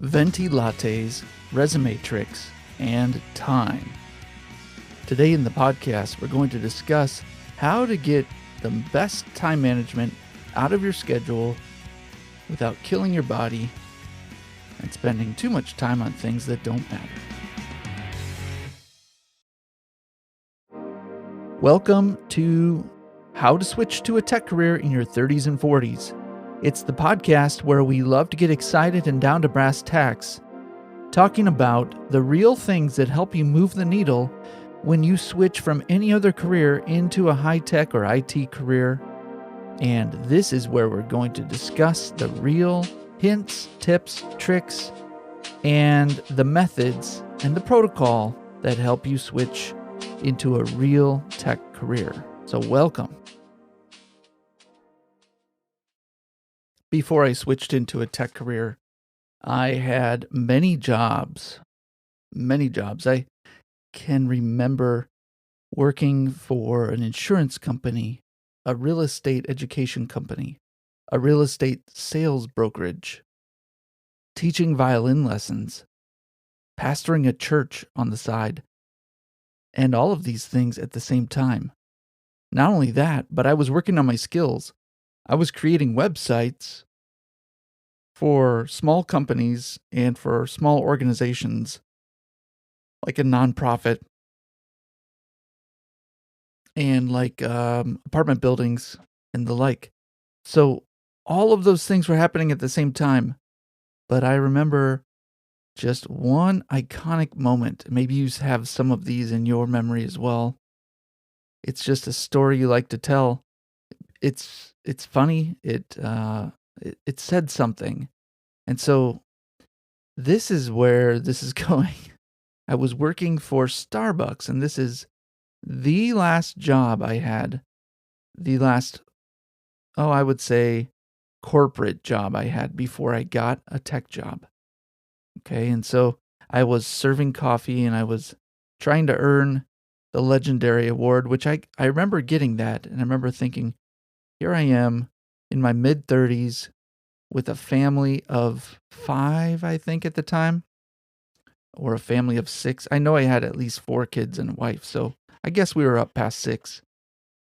Venti lattes, resume tricks, and time. Today in the podcast, we're going to discuss how to get the best time management out of your schedule without killing your body and spending too much time on things that don't matter. Welcome to How to Switch to a Tech Career in Your 30s and 40s. It's the podcast where we love to get excited and down to brass tacks, talking about the real things that help you move the needle when you switch from any other career into a high-tech or IT career. And this is where we're going to discuss the real hints, tips, tricks, and the methods and the protocol that help you switch into a real tech career. So welcome. Before I switched into a tech career, I had many jobs. I can remember working for an insurance company, a real estate education company, a real estate sales brokerage, teaching violin lessons, pastoring a church on the side, and all of these things at the same time. Not only that, but I was working on my skills. I was creating websites for small companies and for small organizations like a nonprofit and like apartment buildings and the like. So all of those things were happening at the same time. But I remember just one iconic moment. Maybe you have some of these in your memory as well. It's just a story you like to tell. It's funny. It said something. And so this is where this is going. I was working for Starbucks, and this is the last job I had. The last, I would say, corporate job I had before I got a tech job. Okay, and so I was serving coffee and I was trying to earn the legendary award, which I remember getting that. And I remember thinking, here I am in my mid-30s with a family of 5, I think, at the time, or a family of 6. I know I had at least 4 kids and a wife, so I guess we were up past 6.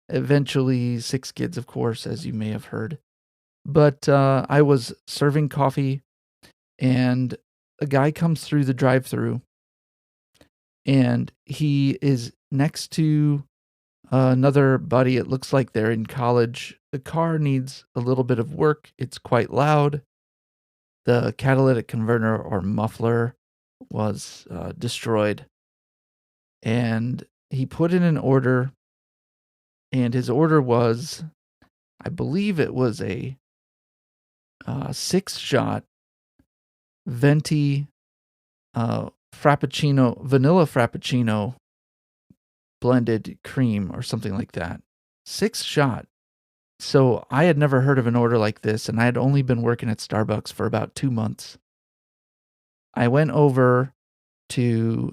Eventually 6 kids, of course, as you may have heard. But I was serving coffee, and a guy comes through the drive-thru, and he is next to another buddy. It looks like they're in college. The car needs a little bit of work. It's quite loud. The catalytic converter or muffler was destroyed. And he put in an order, and his order was, I believe it was a 6-shot Venti Frappuccino, vanilla Frappuccino blended cream or something like that. 6-shot. So I had never heard of an order like this, and I had only been working at Starbucks for about 2 months. I went over to,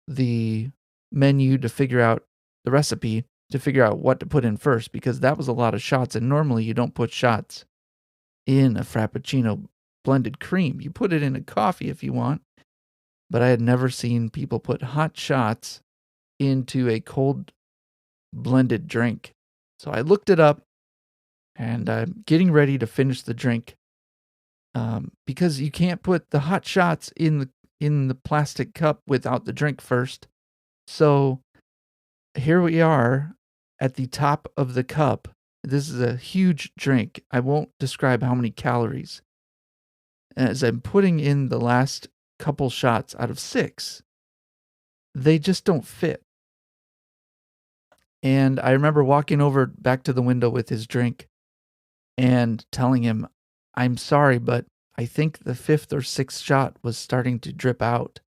the menu to figure out the recipe, to figure out what to put in first, because that was a lot of shots, and normally you don't put shots in a Frappuccino blended cream. You put it in a coffee if you want, but I had never seen people put hot shots into a cold blended drink. So I looked it up, and I'm getting ready to finish the drink because you can't put the hot shots in the plastic cup without the drink first. So here we are at the top of the cup. This is a huge drink. I won't describe how many calories. As I'm putting in the last couple shots out of 6, they just don't fit. And I remember walking over back to the window with his drink and telling him, I'm sorry, but I think the 5th or 6th shot was starting to drip out,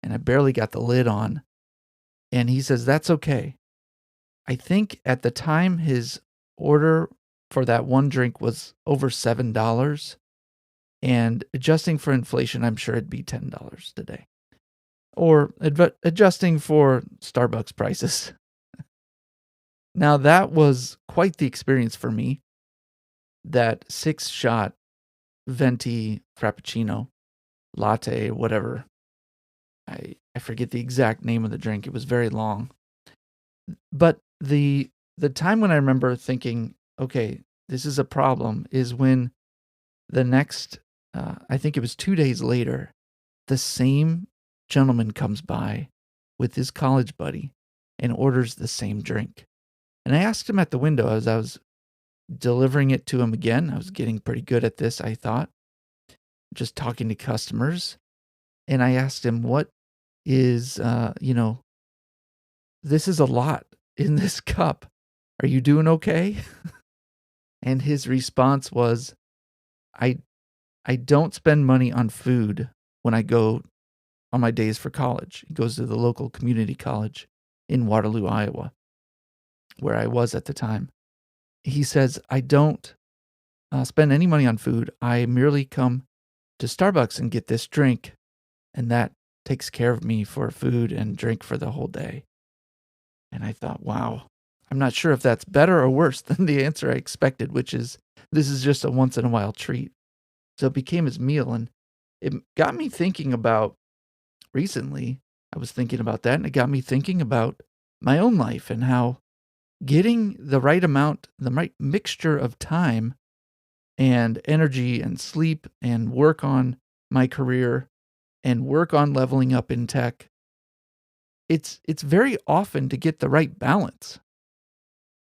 and I barely got the lid on. And he says, that's okay. I think at the time his order for that one drink was over $7. And adjusting for inflation, I'm sure it'd be $10 today. Or adjusting for Starbucks prices. Now, that was quite the experience for me, that 6-shot Venti Frappuccino. latte, whatever. I forget the exact name of the drink. It was very long. But the time when I remember thinking, okay, this is a problem, is when the next, I think it was 2 days later, the same gentleman comes by with his college buddy and orders the same drink. And I asked him at the window as I was delivering it to him again. I was getting pretty good at this, I thought, just talking to customers. And I asked him, what is, this is a lot in this cup. Are you doing okay? And his response was, I I don't spend money on food when I go on my days for college. He goes to the local community college in Waterloo, Iowa, where I was at the time. He says, I don't spend any money on food. I merely come to Starbucks and get this drink, and that takes care of me for food and drink for the whole day. And I thought, wow, I'm not sure if that's better or worse than the answer I expected, which is this is just a once in a while treat. So it became his meal. And it got me thinking about recently, I was thinking about that, and it got me thinking about my own life and how getting the right amount, the right mixture of time and energy and sleep and work on my career and work on leveling up in tech, it's very often to get the right balance.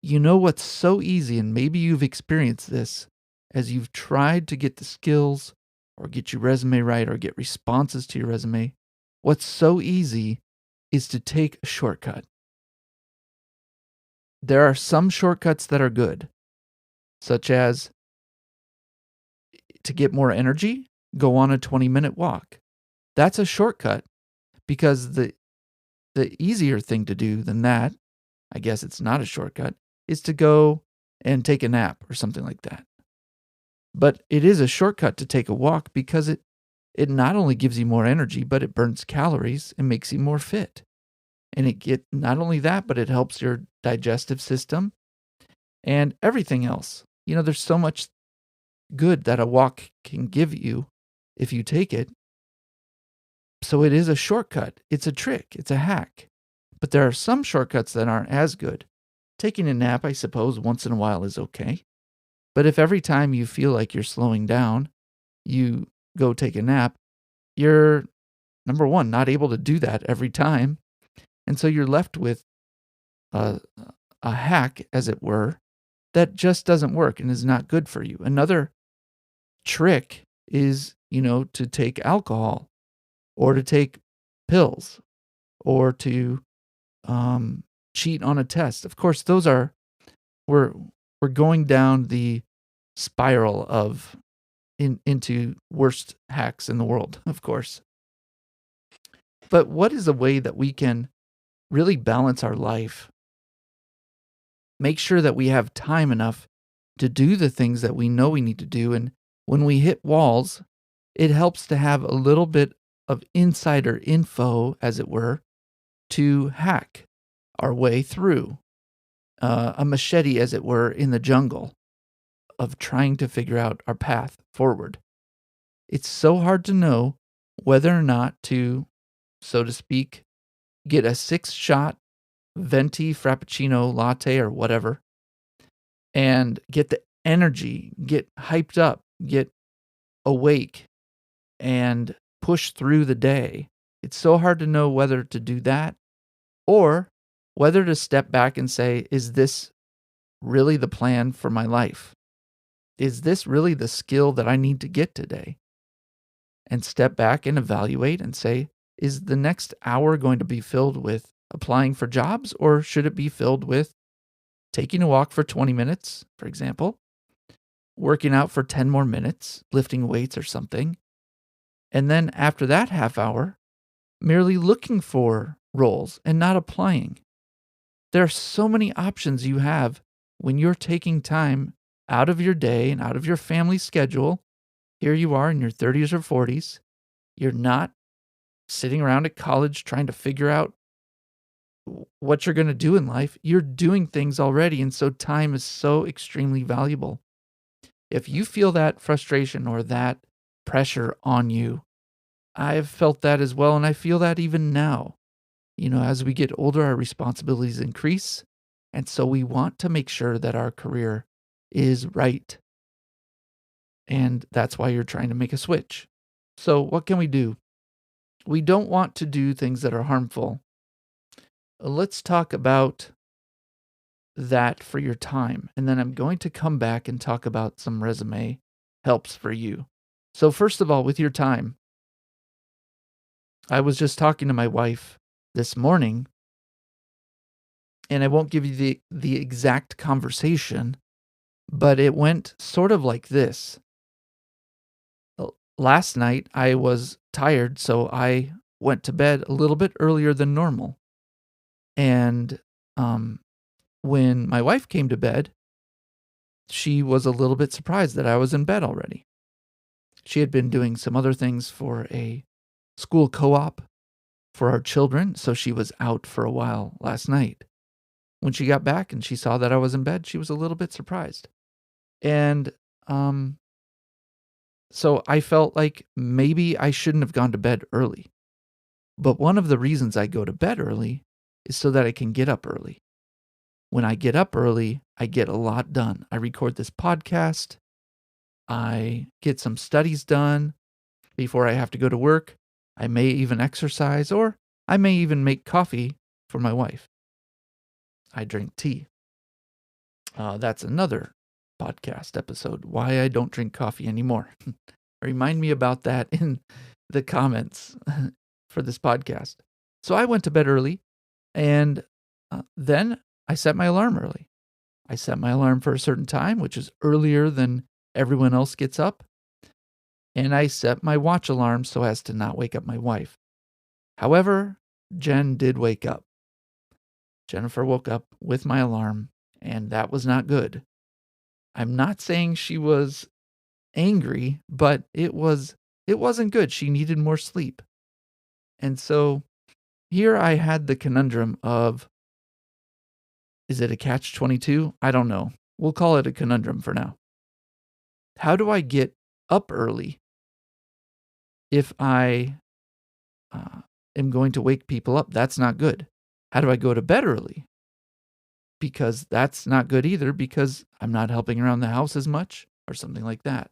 You know what's so easy, and maybe you've experienced this as you've tried to get the skills or get your resume right or get responses to your resume. What's so easy is to take a shortcut. There are some shortcuts that are good, such as to get more energy, go on a 20-minute walk. That's a shortcut because the easier thing to do than that, I guess it's not a shortcut, is to go and take a nap or something like that. But it is a shortcut to take a walk because it not only gives you more energy, but it burns calories and makes you more fit. And not only that, but it helps your digestive system and everything else. You know, there's so much good that a walk can give you if you take it. So it is a shortcut. It's a trick. It's a hack. But there are some shortcuts that aren't as good. Taking a nap, I suppose, once in a while is okay. But if every time you feel like you're slowing down, you go take a nap, you're, number one, not able to do that every time. And so you're left with a hack, as it were, that just doesn't work and is not good for you. Another trick is, to take alcohol or to take pills or to cheat on a test. Of course, we're going down the spiral of into worst hacks in the world, of course. But what is a way that we can really balance our life? Make sure that we have time enough to do the things that we know we need to do. And when we hit walls, it helps to have a little bit of insider info, as it were, to hack our way through. A machete, as it were, in the jungle of trying to figure out our path forward. It's so hard to know whether or not to, so to speak, get a 6-shot Venti Frappuccino latte or whatever and get the energy, get hyped up, get awake, and push through the day. It's so hard to know whether to do that or whether to step back and say, is this really the plan for my life? Is this really the skill that I need to get today? And step back and evaluate and say, is the next hour going to be filled with applying for jobs, or should it be filled with taking a walk for 20 minutes, for example, working out for 10 more minutes, lifting weights or something, and then after that half hour, merely looking for roles and not applying? There are so many options you have when you're taking time out of your day and out of your family schedule. Here you are in your 30s or 40s. You're not sitting around at college trying to figure out what you're going to do in life. You're doing things already, and so time is so extremely valuable. If you feel that frustration or that pressure on you, I've felt that as well, and I feel that even now. As we get older, our responsibilities increase, and so we want to make sure that our career is right, and that's why you're trying to make a switch. So what can we do? We don't want to do things that are harmful. Let's talk about that for your time, and then I'm going to come back and talk about some resume helps for you. So first of all, with your time, I was just talking to my wife this morning, and I won't give you the exact conversation, but it went sort of like this. Last night I was tired, so I went to bed a little bit earlier than normal. And um when my wife came to bed, she was a little bit surprised that I was in bed already. She had been doing some other things for a school co-op for our children, so she was out for a while last night. When she got back and she saw that I was in bed, she was a little bit surprised. And um so I felt like maybe I shouldn't have gone to bed early. But one of the reasons I go to bed early is so that I can get up early. When I get up early, I get a lot done. I record this podcast. I get some studies done before I have to go to work. I may even exercise, or I may even make coffee for my wife. I drink tea. That's another podcast episode, why I don't drink coffee anymore. Remind me about that in the comments for this podcast. So I went to bed early, and then I set my alarm early. I set my alarm for a certain time, which is earlier than everyone else gets up. And I set my watch alarm so as to not wake up my wife. However, Jen did wake up. Jennifer woke up with my alarm, and that was not good. I'm not saying she was angry, but it wasn't good. She needed more sleep. And so here I had the conundrum of, is it a catch-22? I don't know. We'll call it a conundrum for now. How do I get up early if I am going to wake people up? That's not good. How do I go to bed early? Because that's not good either, because I'm not helping around the house as much or something like that.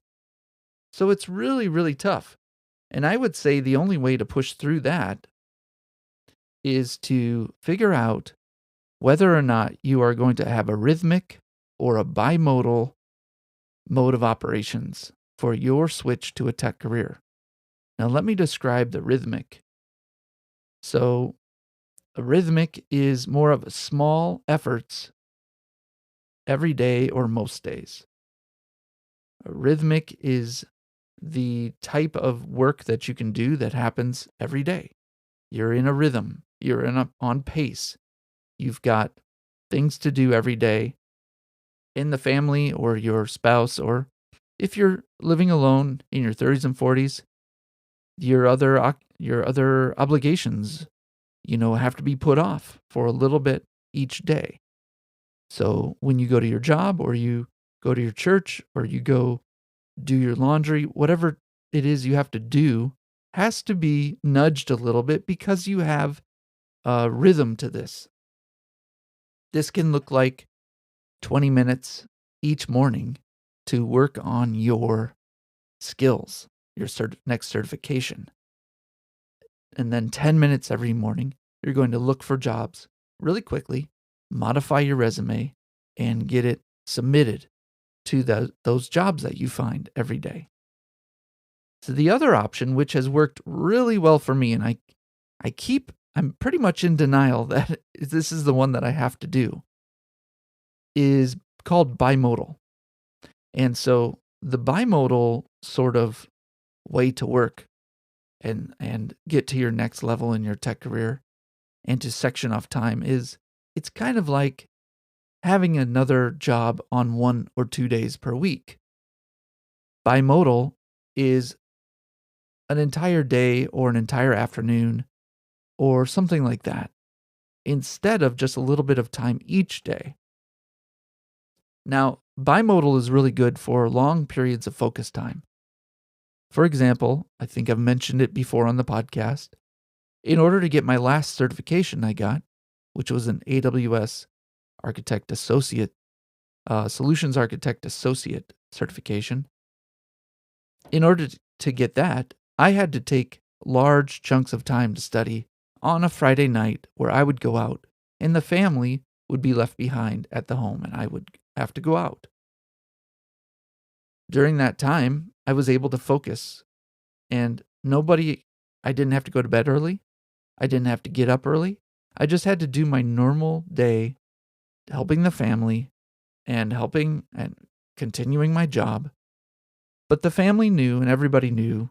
So it's really, really tough. And I would say the only way to push through that is to figure out whether or not you are going to have a rhythmic or a bimodal mode of operations for your switch to a tech career. Now, let me describe the rhythmic. So, a rhythmic is more of small efforts every day or most days. A rhythmic is the type of work that you can do that happens every day. You're in a rhythm, on pace. You've got things to do every day in the family or your spouse, or if you're living alone in your 30s and 40s, your other obligations, have to be put off for a little bit each day. So when you go to your job, or you go to your church, or you go do your laundry, whatever it is you have to do has to be nudged a little bit because you have a rhythm to this. This can look like 20 minutes each morning to work on your skills, your next certification. And then 10 minutes every morning, you're going to look for jobs really quickly, modify your resume, and get it submitted to those jobs that you find every day. So the other option, which has worked really well for me, and I'm pretty much in denial that this is the one that I have to do, is called bimodal. And so the bimodal sort of way to work and get to your next level in your tech career and to section off time is, it's kind of like having another job on 1 or 2 days per week. Bimodal is an entire day or an entire afternoon or something like that, instead of just a little bit of time each day. Now, bimodal is really good for long periods of focus time. For example, I think I've mentioned it before on the podcast. In order to get my last certification I got, which was an AWS Architect Associate, Solutions Architect Associate certification, in order to get that, I had to take large chunks of time to study on a Friday night where I would go out and the family would be left behind at the home and I would have to go out. During that time, I was able to focus and I didn't have to go to bed early. I didn't have to get up early. I just had to do my normal day helping the family and helping and continuing my job. But the family knew and everybody knew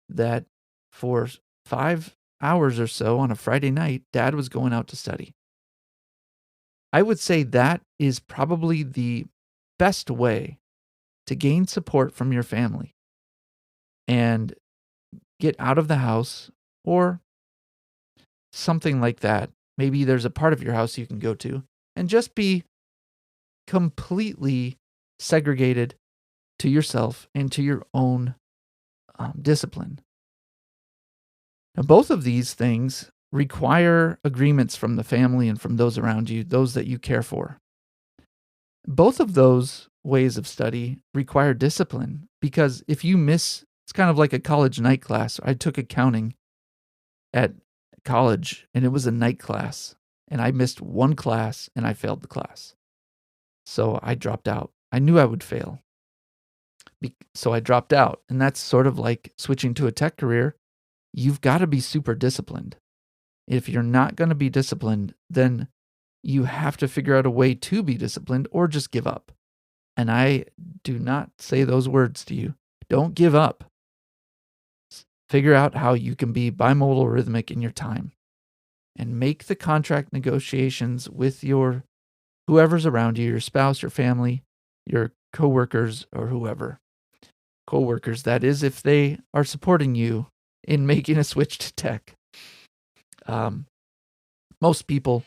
that for 5 hours or so on a Friday night, Dad was going out to study. I would say that is probably the best way to gain support from your family and get out of the house or something like that. Maybe there's a part of your house you can go to and just be completely segregated to yourself and to your own discipline. Now, both of these things require agreements from the family and from those around you, those that you care for. Both of those ways of study require discipline because if you miss, it's kind of like a college night class. I took accounting at college and it was a night class and I missed one class and I failed the class. So I dropped out. I knew I would fail. So I dropped out. And that's sort of like switching to a tech career. You've got to be super disciplined. If you're not going to be disciplined, then you have to figure out a way to be disciplined or just give up. And I do not say those words to you. Don't give up. Figure out how you can be bimodal rhythmic in your time and make the contract negotiations with your whoever's around you, your spouse, your family, your coworkers, or whoever. Coworkers, that is, if they are supporting you in making a switch to tech. Most people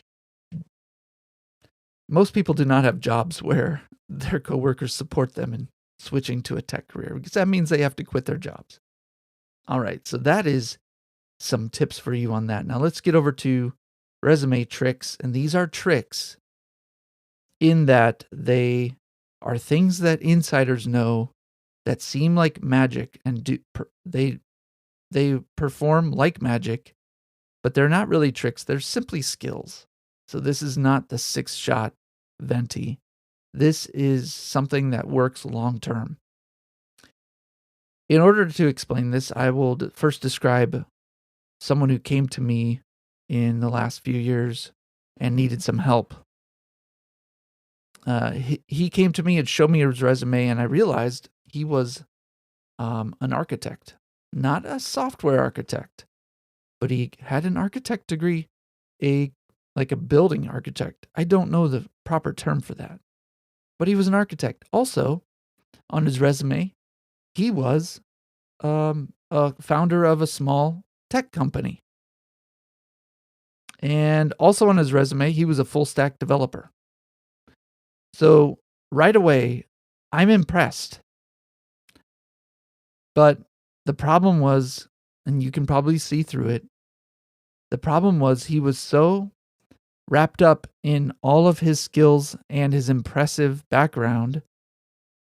do not have jobs where their coworkers support them in switching to a tech career because that means they have to quit their jobs. All right, so that is some tips for you on that. Now let's get over to resume tricks, and these are tricks in that they are things that insiders know that seem like magic and they perform like magic, but they're not really tricks. They're simply skills. So this is not the 6-shot Venti. This is something that works long term. In order to explain this, I will first describe someone who came to me in the last few years and needed some help. He came to me and showed me his resume, and I realized he was an architect, not a software architect, but he had an architect degree, like a building architect. I don't know the proper term for that, but he was an architect. Also, on his resume, he was a founder of a small tech company. And also on his resume, he was a full stack developer. So right away, I'm impressed. But the problem was, and you can probably see through it, the problem was he was so wrapped up in all of his skills and his impressive background.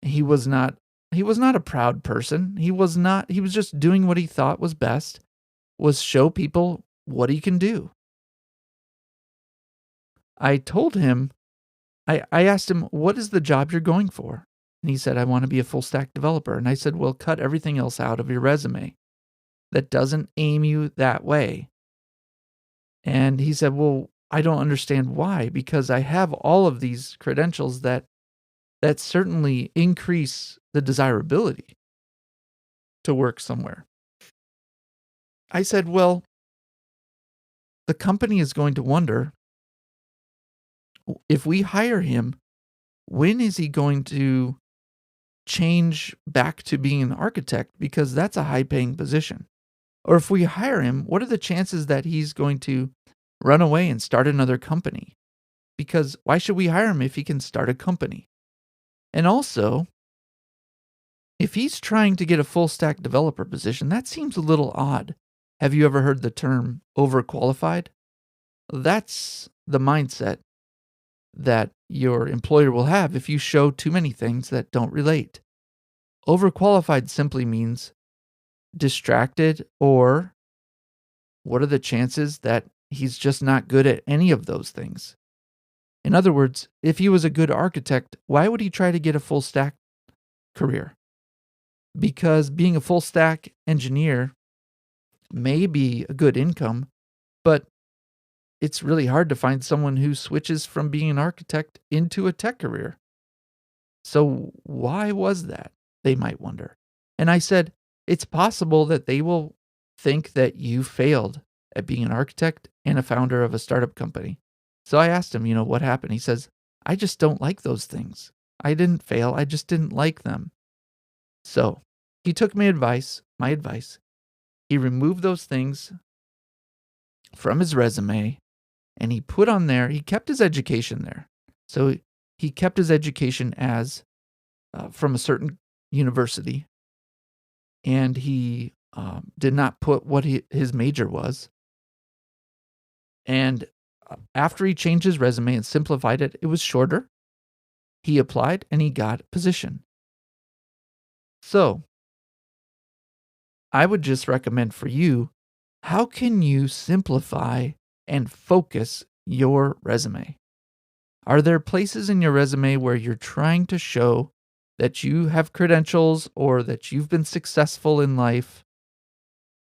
He was not a proud person. He was just doing what he thought was best, was show people what he can do. I told him, I asked him, what is the job you're going for? And he said, I want to be a full stack developer. And I said, well, cut everything else out of your resume that doesn't aim you that way. And he said, well, I don't understand why, because I have all of these credentials that certainly increase the desirability to work somewhere. I said, well, the company is going to wonder, if we hire him, when is he going to change back to being an architect? Because that's a high-paying position. Or if we hire him, what are the chances that he's going to run away and start another company? Because why should we hire him if he can start a company? And also, if he's trying to get a full stack developer position, that seems a little odd. Have you ever heard the term overqualified? That's the mindset that your employer will have if you show too many things that don't relate. Overqualified simply means distracted, or what are the chances that he's just not good at any of those things? In other words, if he was a good architect, why would he try to get a full stack career? Because being a full stack engineer may be a good income, but it's really hard to find someone who switches from being an architect into a tech career. So why was that? They might wonder. And I said, it's possible that they will think that you failed at being an architect and a founder of a startup company. So I asked him, what happened? He says, I just don't like those things. I didn't fail. I just didn't like them. So he took my advice. He removed those things from his resume, and he put on there, he kept his education there. So he kept his education as from a certain university, and he did not put what his major was. And after he changed his resume and simplified it, it was shorter. He applied and he got a position. So I would just recommend for you, how can you simplify and focus your resume? Are there places in your resume where you're trying to show that you have credentials or that you've been successful in life,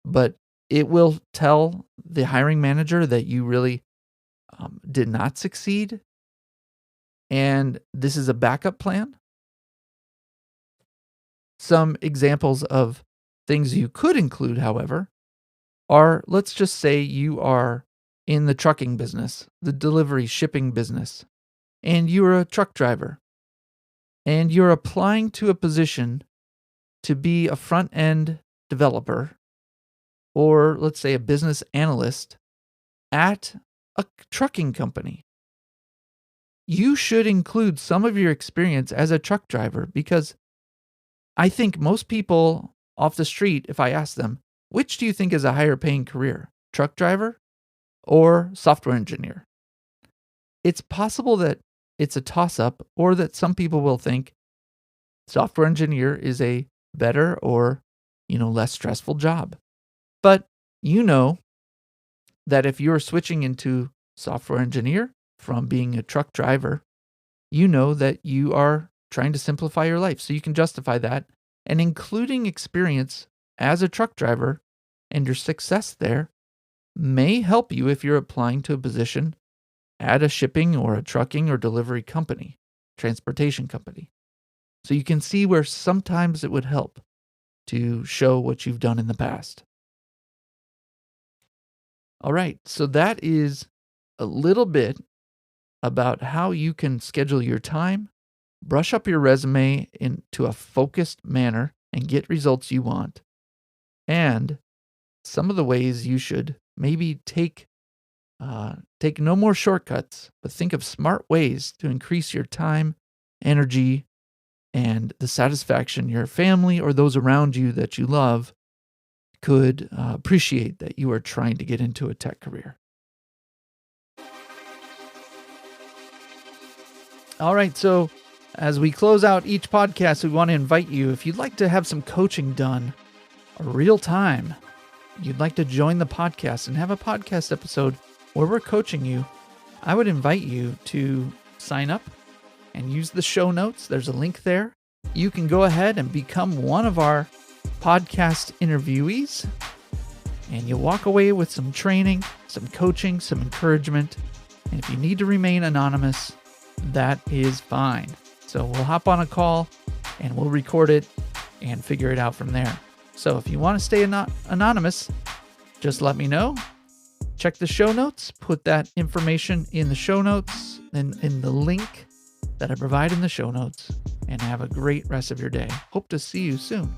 but it will tell the hiring manager that you really did not succeed, and this is a backup plan? Some examples of things you could include, however, are, let's just say you are in the trucking business, the delivery shipping business, and you're a truck driver, and you're applying to a position to be a front-end developer, or let's say a business analyst at a trucking company. You should include some of your experience as a truck driver, because I think most people off the street, if I ask them, which do you think is a higher paying career, truck driver or software engineer? It's possible that it's a toss-up, or that some people will think software engineer is a better or, less stressful job. But that if you're switching into software engineer from being a truck driver, that you are trying to simplify your life. So you can justify that, and including experience as a truck driver and your success there may help you if you're applying to a position at a shipping or a trucking or delivery company, transportation company. So you can see where sometimes it would help to show what you've done in the past. All right, so that is a little bit about how you can schedule your time, brush up your resume into a focused manner, and get results you want. And some of the ways you should maybe take no more shortcuts, but think of smart ways to increase your time, energy, and the satisfaction your family or those around you that you love could appreciate that you are trying to get into a tech career. All right, so as we close out each podcast, we want to invite you, if you'd like to have some coaching done real time, you'd like to join the podcast and have a podcast episode where we're coaching you, I would invite you to sign up and use the show notes. There's a link there. You can go ahead and become one of our podcast interviewees, and you'll walk away with some training, some coaching, some encouragement. And if you need to remain anonymous, that is fine. So we'll hop on a call and we'll record it and figure it out from there. So if you want to stay anonymous, just let me know. Check the show notes, put that information in the show notes and in the link that I provide in the show notes, and have a great rest of your day. Hope to see you soon.